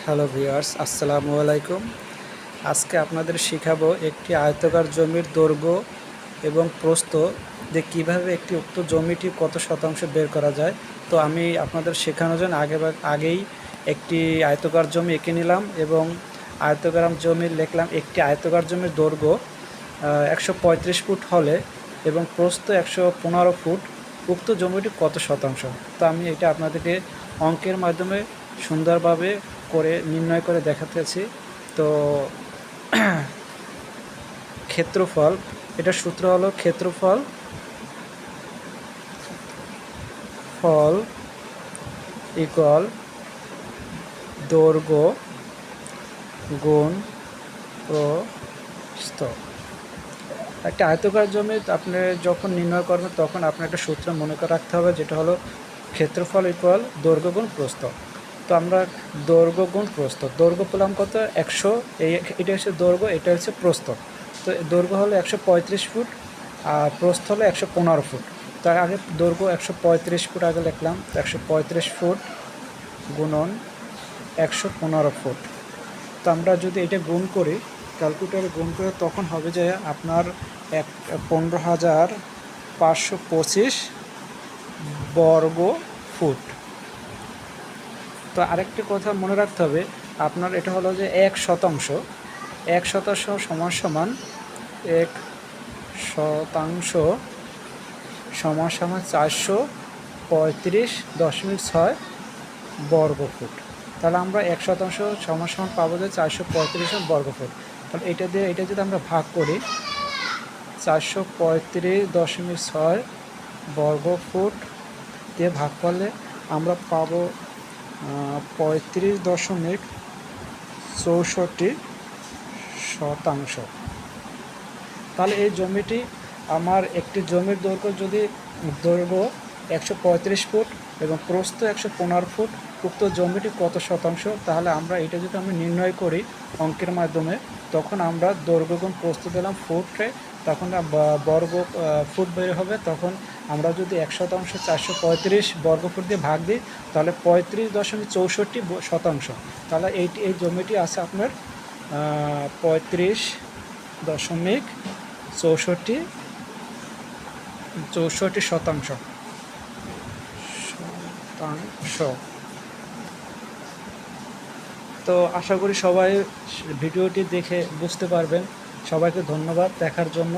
Hello viewers, আসসালামু আলাইকুম। আজকে আপনাদের শেখাবো একটি আয়তাকার জমির দৈর্ঘ্য এবং প্রস্থ দিয়ে কীভাবে একটি উক্ত জমিটি কত শতাংশ বের করা যায়। তো আমি আপনাদের শেখানোর জন্য আগেই একটি আয়তাকার জমি এঁকে নিলাম এবং আয়তাকার জমির লিখলাম একটি আয়তাকার জমির দৈর্ঘ্য 135 ফুট হলে এবং প্রস্থ 115 ফুট, উক্ত জমিটি কত শতাংশ। তো আমি এটা আপনাদেরকে অঙ্কের মাধ্যমে সুন্দরভাবে করে নির্ণয় করে দেখাতেছি। তো ক্ষেত্রফল, এটার সূত্র হলো ক্ষেত্রফল ইকুয়াল দৈর্ঘ্য গুণ প্রস্থ। একটা আয়তাকার জমি আপনি যখন নির্ণয় করবেন তখন আপনার একটা সূত্র মনে করে রাখতে হবে, যেটা হলো ক্ষেত্রফল ইকুয়াল দৈর্ঘ্য গুণ প্রস্থ। তো আমরা দৈর্ঘ্য গুণ প্রস্থ, দৈর্ঘ্য পেলাম কত 100, এটা হচ্ছে দৈর্ঘ্য, এটা হচ্ছে প্রস্থ। তো দৈর্ঘ্য হলো 135 ফুট আর প্রস্থ হলো 115 ফুট। তার আগে দৈর্ঘ্য 135 ফুট আগে লিখলাম, 135 ফুট গুণন 115 ফুট। তো আমরা যদি এটা গুণ করি, ক্যালকুলেটারে গুণ করে, তখন হবে যে আপনার 15,525 বর্গ ফুট। তো আরেকটি কথা মনে রাখতে হবে, আপনার এটা হলো যে 1 শতাংশ সমান সমান 1 শতাংশ সমান সমান 435.6 বর্গ ফুট। তাহলে আমরা 1 শতাংশ সমান সমান পাবো যে 435 বর্গ ফুট। তাহলে এটা দিয়ে এটা যদি আমরা ভাগ করি, 435.6 বর্গ ফুট দিয়ে ভাগ করলে আমরা পাবো 35.64 শতাংশ। তাহলে এই জমিটি আমার একটি জমির দৈর্ঘ্য 135 ফুট এবং প্রস্থ 115 ফুট, উক্ত জমিটি কত শতাংশ। তাহলে আমরা এটা যদি আমরা নির্ণয় করি অঙ্কের মাধ্যমে, তখন আমরা দৈর্ঘ্য গুণ প্রস্থ দিলাম ফুটে, তখন বর্গ ফুট বের হবে। তখন আমরা যদি 1 শতাংশ 435 বর্গ ফুট দিয়ে ভাগ দিই, তাহলে 35.64 শতাংশ। তাহলে এই জমিটি আছে আপনার 35.64 শতাংশ। তো আশা করি সবাই ভিডিওটি দেখে বুঝতে পারবেন। সবাইকে ধন্যবাদ দেখার জন্য।